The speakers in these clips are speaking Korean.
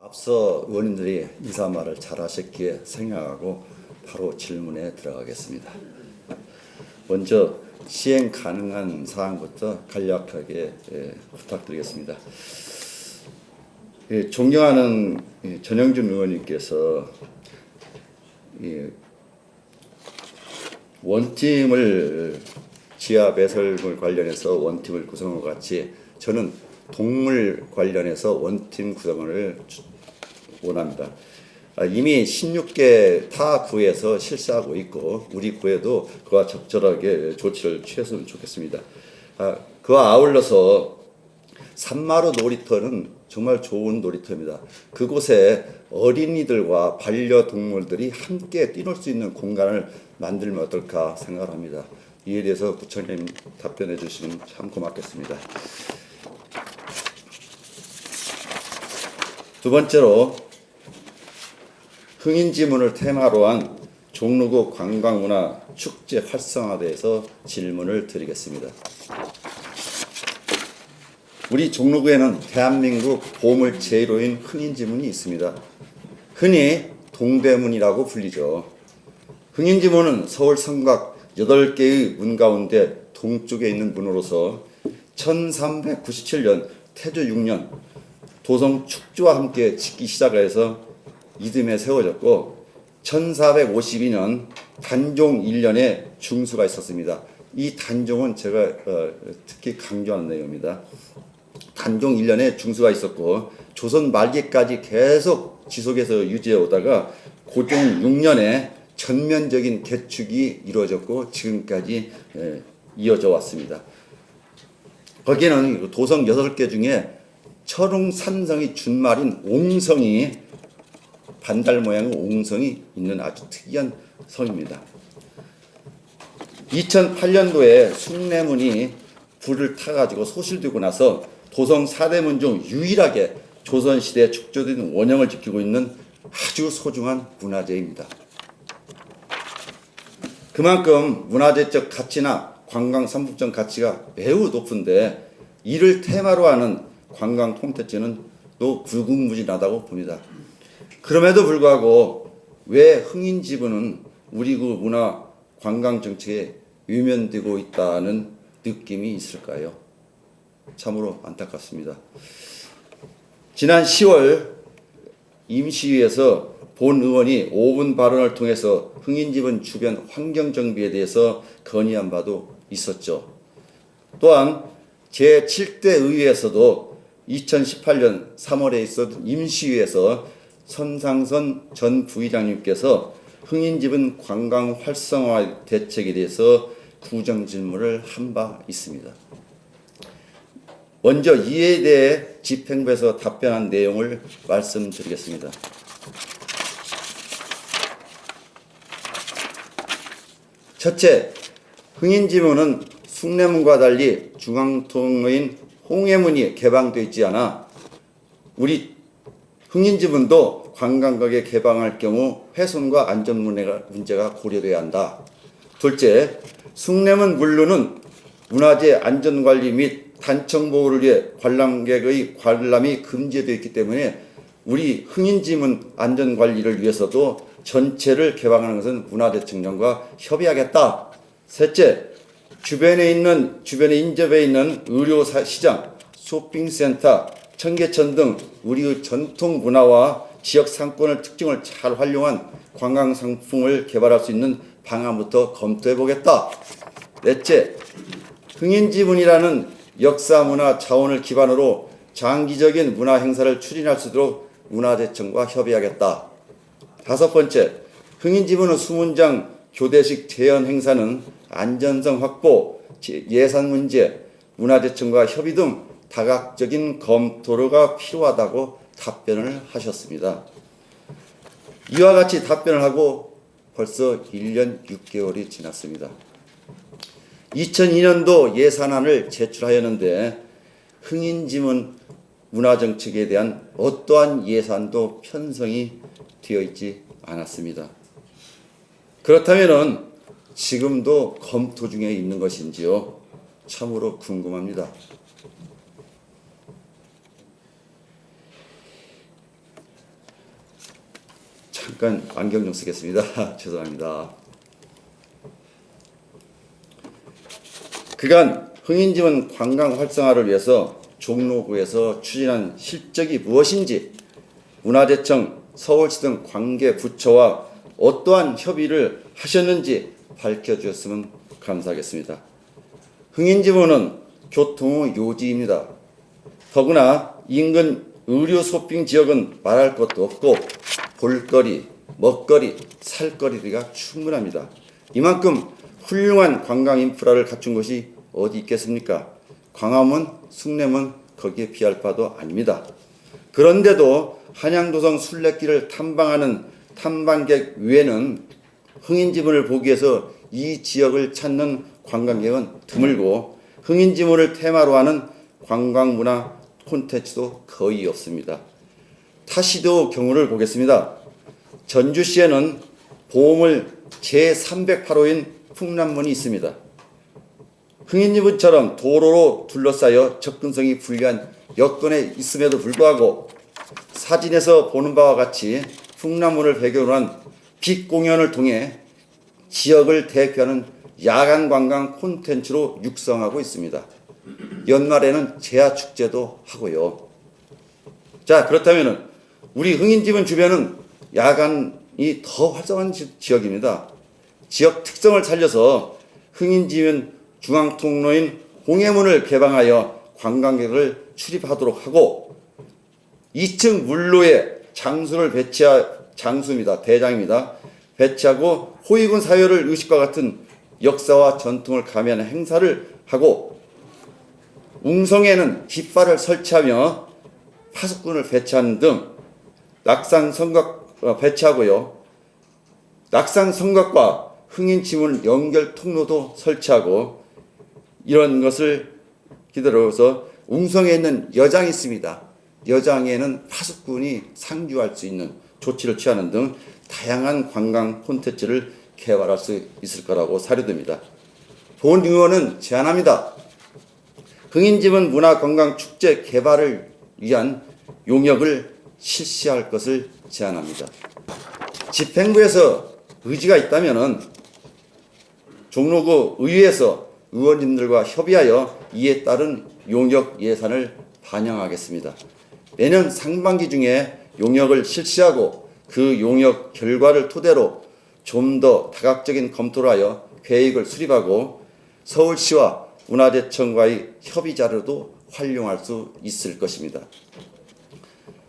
앞서 의원님들이 인사말을 잘 하셨기에 생략하고 바로 질문에 들어가겠습니다. 먼저 시행 가능한 사항부터 간략하게 부탁드리겠습니다. 존경하는 전영준 의원님께서 원팀을 지하 배설물 관련해서 원팀을 구성한 것 같이 저는 동물 관련해서 원팀 구성을 원합니다. 이미 16개 타 구에서 실시하고 있고 우리 구에도 그와 적절하게 조치를 취했으면 좋겠습니다. 그와 아울러서 산마루 놀이터는 정말 좋은 놀이터입니다. 그곳에 어린이들과 반려동물들이 함께 뛰놀 수 있는 공간을 만들면 어떨까 생각을 합니다. 이에 대해서 부처님 답변해 주시면 참 고맙겠습니다. 두 번째로 흥인지문을 테마로 한 종로구 관광문화 축제 활성화에 대해서 질문을 드리겠습니다. 우리 종로구에는 대한민국 보물 제1호인 흥인지문이 있습니다. 흔히 동대문이라고 불리죠. 흥인지문은 서울 성곽 8개의 문 가운데 동쪽에 있는 문으로서 1397년 태조 6년 도성 축조와 함께 짓기 시작을 해서 이듬해 세워졌고 1452년 단종 1년에 중수가 있었습니다. 이 단종은 제가 특히 강조하는 내용입니다. 단종 1년에 중수가 있었고 조선 말기까지 계속 지속해서 유지해 오다가 고종 6년에 전면적인 개축이 이루어졌고 지금까지 이어져 왔습니다. 거기에는 도성 6개 중에 철웅산성이 준말인 옹성이 반달 모양의 옹성이 있는 아주 특이한 성입니다. 2008년도에 숭례문이 불을 타가지고 소실되고 나서 도성 4대문 중 유일하게 조선시대에 축조된 원형을 지키고 있는 아주 소중한 문화재입니다. 그만큼 문화재적 가치나 관광 상품적 가치가 매우 높은데 이를 테마로 하는 관광 콘텐츠는 또 불궁무진하다고 봅니다. 그럼에도 불구하고 왜 흥인지문은 우리 그 문화 관광 정책에 외면되고 있다는 느낌이 있을까요? 참으로 안타깝습니다. 지난 10월 임시위에서 본 의원이 5분 발언을 통해서 흥인지문 주변 환경 정비에 대해서 건의한 바도 있었죠. 또한 제7대 의회에서도 2018년 3월에 있었던 임시위에서 선상선 전 부의장님께서 흥인지문 관광 활성화 대책에 대해서 구정 질문을 한 바 있습니다. 먼저 이에 대해 집행부에서 답변한 내용을 말씀드리겠습니다. 첫째, 흥인지문은 숭례문과 달리 중앙통로인 홍해문이 개방되어 있지 않아 우리 흥인지문도 관광객에 개방할 경우 훼손과 안전 문제가 고려돼야 한다. 둘째, 숭례문 물루는 문화재 안전관리 및 단청보호를 위해 관람객의 관람이 금지되어 있기 때문에 우리 흥인지문 안전관리를 위해서도 전체를 개방하는 것은 문화재청장과 협의하겠다. 셋째, 주변에 인접해 있는 의료시장, 쇼핑센터, 청계천 등 우리의 전통 문화와 지역 상권의 특징을 잘 활용한 관광 상품을 개발할 수 있는 방안부터 검토해 보겠다. 넷째, 흥인지문이라는 역사 문화 자원을 기반으로 장기적인 문화 행사를 추진할 수 있도록 문화재청과 협의하겠다. 다섯 번째, 흥인지문의 수문장 교대식 재현 행사는 안전성 확보, 예산 문제, 문화재청과 협의 등 다각적인 검토가 필요하다고 답변을 하셨습니다. 이와 같이 답변을 하고 벌써 1년 6개월이 지났습니다. 2002년도 예산안을 제출하였는데 흥인지문 문화정책에 대한 어떠한 예산도 편성이 되어 있지 않았습니다. 그렇다면 지금도 검토 중에 있는 것인지요? 참으로 궁금합니다. 잠깐 안경 좀 쓰겠습니다. 죄송합니다. 그간 흥인지문 관광 활성화를 위해서 종로구에서 추진한 실적이 무엇인지 문화재청, 서울시 등 관계 부처와 어떠한 협의를 하셨는지 밝혀주셨으면 감사하겠습니다. 흥인지문은 교통의 요지입니다. 더구나 인근 의료 쇼핑 지역은 말할 것도 없고 볼거리, 먹거리, 살거리가 충분합니다. 이만큼 훌륭한 관광 인프라를 갖춘 곳이 어디 있겠습니까? 광화문, 숭례문 거기에 비할 바도 아닙니다. 그런데도 한양도성 순례길을 탐방하는 탐방객 외에는 흥인지문을 보기 위해서 이 지역을 찾는 관광객은 드물고 흥인지문을 테마로 하는 관광문화 콘텐츠도 거의 없습니다. 타시도 경우를 보겠습니다. 전주시에는 보물 제308호인 풍남문이 있습니다. 흥인지문처럼 도로로 둘러싸여 접근성이 불리한 여건에 있음에도 불구하고 사진에서 보는 바와 같이 풍남문을 배경으로 한 빛 공연을 통해 지역을 대표하는 야간 관광 콘텐츠로 육성하고 있습니다. 연말에는 제야축제도 하고요. 자, 그렇다면 우리 흥인지문 주변은 야간이 더 활성화한 지역입니다. 지역 특성을 살려서 흥인지문 중앙통로인 홍해문을 개방하여 관광객을 출입하도록 하고 2층 물로에 장수입니다. 대장입니다. 배치하고 호위군 사회를 의식과 같은 역사와 전통을 가미하는 행사를 하고 웅성에는 깃발을 설치하며 파수꾼을 배치하는 등 낙산 성곽 배치하고요. 낙산 성곽과 흥인지문 연결 통로도 설치하고 이런 것을 기다려서 웅성에 있는 여장이 있습니다. 여장에는 파수꾼이 상주할 수 있는 조치를 취하는 등 다양한 관광 콘텐츠를 개발할 수 있을 거라고 사료됩니다. 본 의원은 제안합니다. 흥인지문 문화관광축제 개발을 위한 용역을 실시할 것을 제안합니다. 집행부에서 의지가 있다면 종로구 의회에서 의원님들과 협의하여 이에 따른 용역 예산을 반영하겠습니다. 내년 상반기 중에 용역을 실시하고 그 용역 결과를 토대로 좀 더 다각적인 검토를 하여 계획을 수립하고 서울시와 문화재청과의 협의 자료도 활용할 수 있을 것입니다.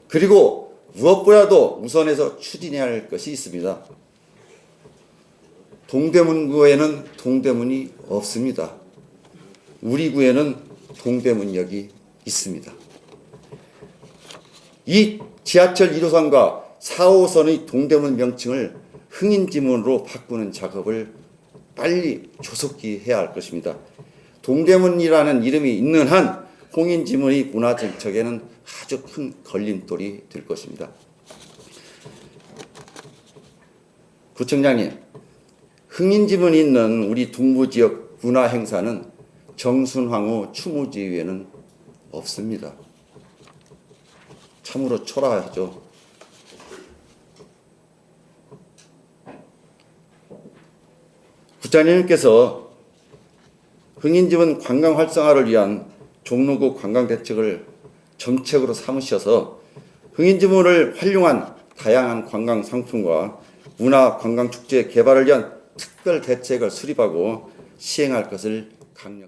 그리고 무엇보다도 우선해서 추진해야 할 것이 있습니다. 동대문구에는 동대문이 없습니다. 우리 구에는 동대문역이 있습니다. 이 지하철 1호선과 4호선의 동대문 명칭을 흥인지문으로 바꾸는 작업을 빨리 조속히 해야 할 것입니다. 동대문이라는 이름이 있는 한 흥인지문의 문화정책에는 아주 큰 걸림돌이 될 것입니다. 구청장님, 흥인지문이 있는 우리 동부지역 문화행사는 정순황후 추모지 외에는 없습니다. 참으로 초라하죠. 부장님께서 흥인지문 관광 활성화를 위한 종로구 관광대책을 정책으로 삼으셔서 흥인지문을 활용한 다양한 관광 상품과 문화관광축제 개발을 위한 특별 대책을 수립하고 시행할 것을 강력